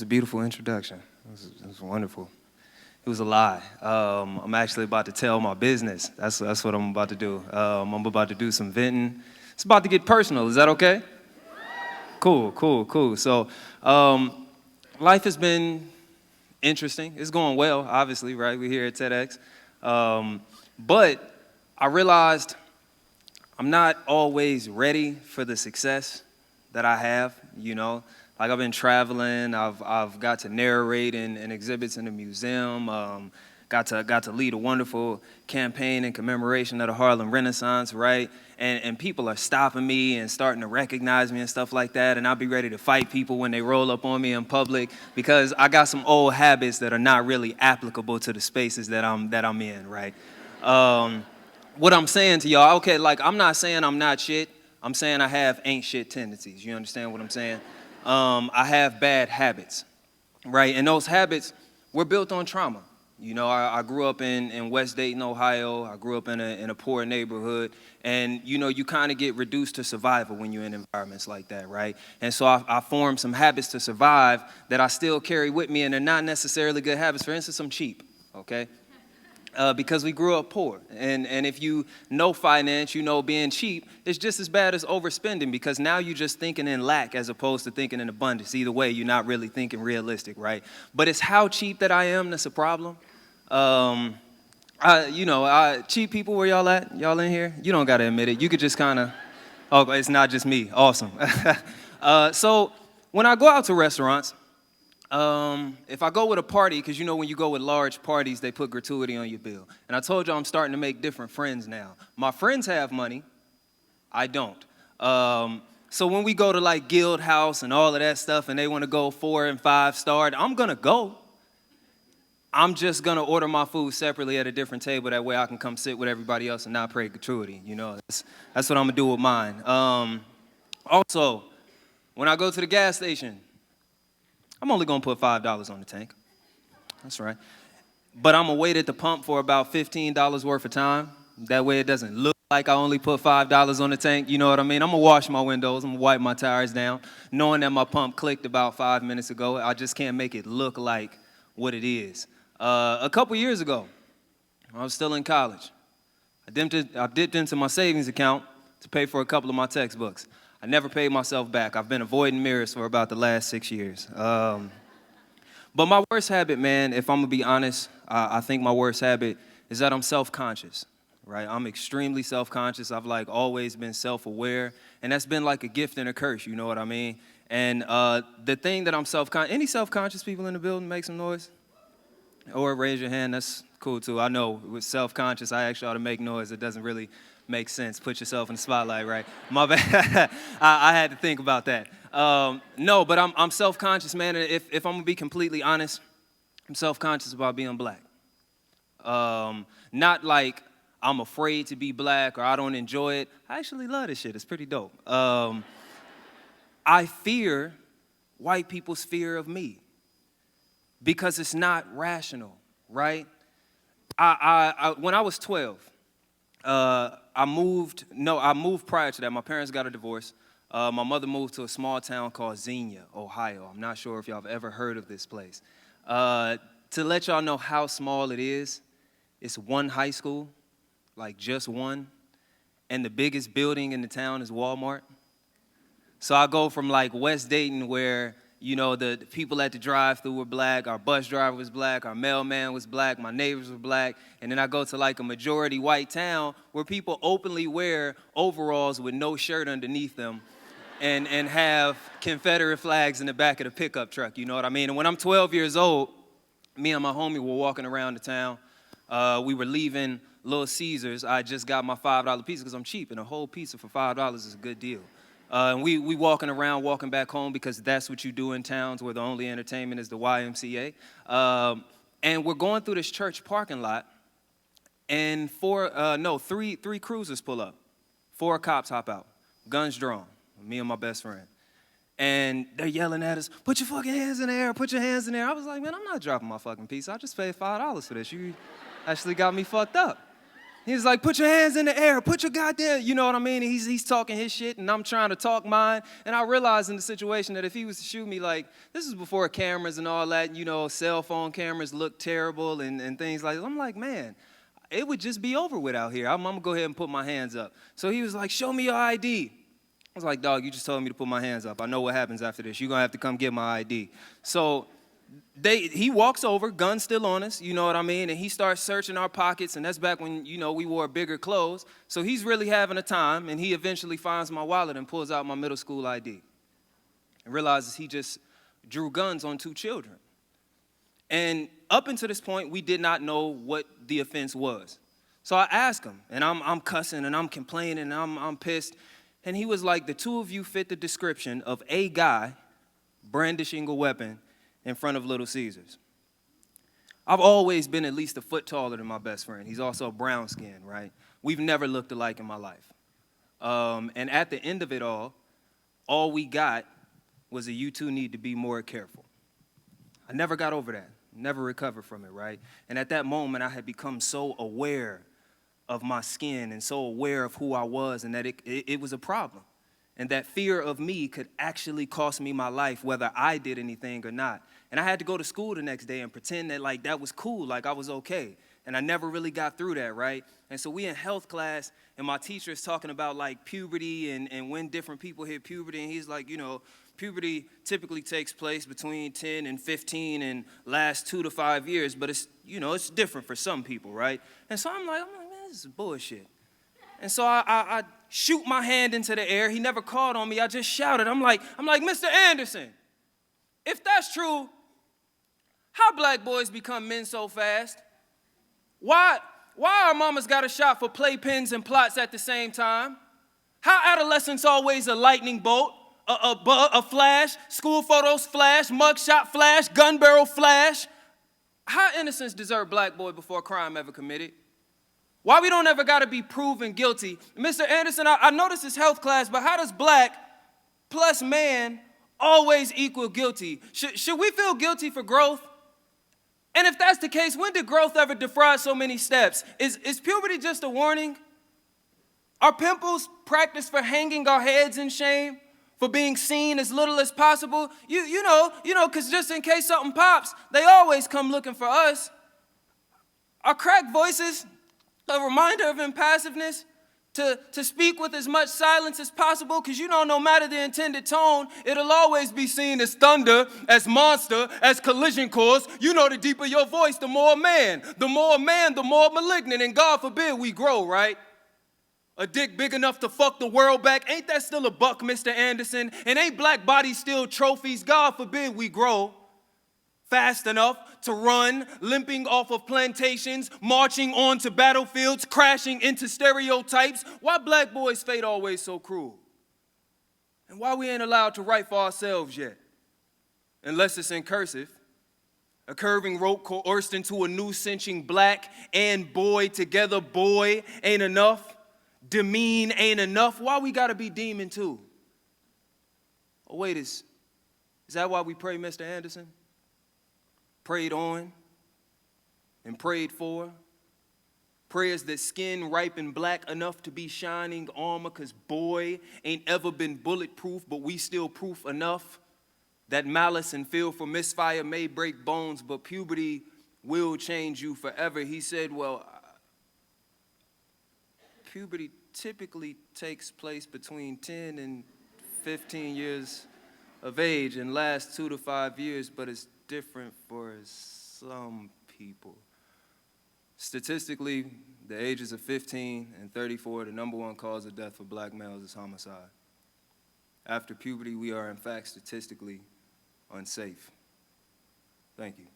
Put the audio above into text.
was a beautiful introduction. It was wonderful. It was a lie. I'm actually about to tell my business. That's what I'm about to do. I'm about to do some venting. It's about to get personal. Is that okay? Cool. So, life has been interesting. It's going well, obviously, right? We're here at TEDx. But I realized I'm not always ready for the success that I have, you know. Like I've been traveling, I've got to narrate in exhibits in the museum, got to lead a wonderful campaign in commemoration of the Harlem Renaissance, right? And people are stopping me and starting to recognize me and stuff like that, and I'll be ready to fight people when they roll up on me in public because I got some old habits that are not really applicable to the spaces that I'm in, right? What I'm saying to y'all, okay, like I'm not saying I'm not shit. I'm saying I have ain't shit tendencies. You understand what I'm saying? I have bad habits, right? And those habits were built on trauma. You know, I grew up in West Dayton, Ohio. I grew up in a poor neighborhood. And, you know, you kind of get reduced to survival when you're in environments like that, right? And so I formed some habits to survive that I still carry with me, and they're not necessarily good habits. For instance, I'm cheap, okay? Because we grew up poor. And if you know finance, you know being cheap is just as bad as overspending because now you're just thinking in lack as opposed to thinking in abundance. Either way, you're not really thinking realistic, right? But it's how cheap that I am that's a problem. Cheap people, where y'all at? Y'all in here? You don't got to admit it. You could just kind of, oh, it's not just me. Awesome. So when I go out to restaurants, if I go with a party, because you know when you go with large parties, they put gratuity on your bill. And I told you I'm starting to make different friends now. My friends have money. I don't. So when we go to like Guild House and all of that stuff and they want to go 4 and 5 star, I'm going to go. I'm just going to order my food separately at a different table. That way I can come sit with everybody else and not pay gratuity. You know, that's what I'm going to do with mine. Also, when I go to the gas station, I'm only going to put $5 on the tank. That's right. But I'm going to wait at the pump for about $15 worth of time. That way it doesn't look like I only put $5 on the tank. You know what I mean? I'm going to wash my windows. I'm going to wipe my tires down, knowing that my pump clicked about 5 minutes ago. I just can't make it look like what it is. A couple years ago, I was still in college. I dipped into my savings account to pay for a couple of my textbooks. I never paid myself back. I've been avoiding mirrors for about the last 6 years. But my worst habit, man, if I'm going to be honest, I think my worst habit is that I'm self-conscious, right? I'm extremely self-conscious. I've, like, always been self-aware, and that's been like a gift and a curse, you know what I mean? And the thing that I'm self-conscious, any self-conscious people in the building, make some noise? Or raise your hand, that's cool, too. I know with self-conscious, I actually ought to make noise. It doesn't really makes sense. Put yourself in the spotlight, right? My bad. I had to think about that. No, but I'm self-conscious, man. If I'm gonna be completely honest, I'm self-conscious about being black. Not like I'm afraid to be black or I don't enjoy it. I actually love this shit. It's pretty dope. I fear white people's fear of me because it's not rational, right? When I was 12. I moved prior to that. My parents got a divorce. My mother moved to a small town called Xenia, Ohio. I'm not sure if y'all have ever heard of this place. To let y'all know how small it is, it's one high school, like just one, and the biggest building in the town is Walmart. So I go from like West Dayton where, you know, the people at the drive-thru were black, our bus driver was black, our mailman was black, my neighbors were black, and then I go to like a majority white town where people openly wear overalls with no shirt underneath them and have Confederate flags in the back of the pickup truck, you know what I mean? And when I'm 12 years old, me and my homie were walking around the town. We were leaving Little Caesars. I just got my $5 pizza because I'm cheap, and a whole pizza for $5 is a good deal. And we walking around, walking back home because that's what you do in towns where the only entertainment is the YMCA. And we're going through this church parking lot, and three cruisers pull up. 4 cops hop out, guns drawn, me and my best friend. And they're yelling at us, put your fucking hands in the air, put your hands in the air. I was like, man, I'm not dropping my fucking pizza. I just paid $5 for this. You actually got me fucked up. He's like, put your hands in the air, put your goddamn, you know what I mean? And he's talking his shit, and I'm trying to talk mine. And I realized in the situation that if he was to shoot me, like, this is before cameras and all that, you know, cell phone cameras look terrible and things like that. I'm like, man, it would just be over with out here. I'm gonna go ahead and put my hands up. So he was like, show me your ID. I was like, dog, you just told me to put my hands up. I know what happens after this. You're gonna have to come get my ID. So he walks over, gun still on us, you know what I mean? And he starts searching our pockets, and that's back when, you know, we wore bigger clothes. So he's really having a time, and he eventually finds my wallet and pulls out my middle school ID. And realizes he just drew guns on 2 children. And up until this point, we did not know what the offense was. So I asked him, and I'm cussing, and I'm complaining, and I'm pissed. And he was like, the 2 of you fit the description of a guy brandishing a weapon in front of Little Caesars. I've always been at least a foot taller than my best friend. He's also brown skinned, right? We've never looked alike in my life. And at the end of it all we got was a you two need to be more careful. I never got over that, never recovered from it, right? And at that moment, I had become so aware of my skin and so aware of who I was and that it was a problem. And that fear of me could actually cost me my life, whether I did anything or not. And I had to go to school the next day and pretend that, like, that was cool, like I was okay. And I never really got through that, right? And so we in health class, and my teacher is talking about, like, puberty and when different people hit puberty. And he's like, you know, puberty typically takes place between 10 and 15 and lasts 2 to 5 years. But it's, you know, it's different for some people, right? And so I'm like, man, this is bullshit. And so I shoot my hand into the air. He never called on me. I just shouted. I'm like, Mr. Anderson, if that's true, how black boys become men so fast? Why our mamas got a shot for playpens and plots at the same time? How adolescence always a lightning bolt, a flash, school photos flash, mugshot flash, gun barrel flash? How innocence deserve black boy before crime ever committed? Why we don't ever got to be proven guilty? Mr. Anderson, I know this is health class, but how does black plus man always equal guilty? Should we feel guilty for growth? And if that's the case, when did growth ever defraud so many steps? Is puberty just a warning? Are pimples practice for hanging our heads in shame? For being seen as little as possible? You know, because just in case something pops, they always come looking for us. Are cracked voices a reminder of impassiveness, to speak with as much silence as possible, because you know no matter the intended tone, it'll always be seen as thunder, as monster, as collision course. You know the deeper your voice, the more man. The more man, the more malignant, and God forbid we grow, right? A dick big enough to fuck the world back, ain't that still a buck, Mr. Anderson? And ain't black bodies still trophies? God forbid we grow fast enough to run, limping off of plantations, marching onto battlefields, crashing into stereotypes. Why black boys' fate always so cruel? And why we ain't allowed to write for ourselves yet? Unless it's in cursive. A curving rope coerced into a noose cinching black and boy together. Boy ain't enough. Demean ain't enough. Why we gotta be demon too? Oh wait, is that why we pray, Mr. Anderson? Prayed on and prayed for. Prayers that skin ripen black enough to be shining armor, because boy ain't ever been bulletproof, but we still proof enough that malice and feel for misfire may break bones, but puberty will change you forever. He said, well, puberty typically takes place between 10 and 15 years of age and lasts 2 to 5 years, but it's different for some people. Statistically, the ages of 15 and 34, the number 1 cause of death for black males is homicide. After puberty, we are in fact statistically unsafe. Thank you.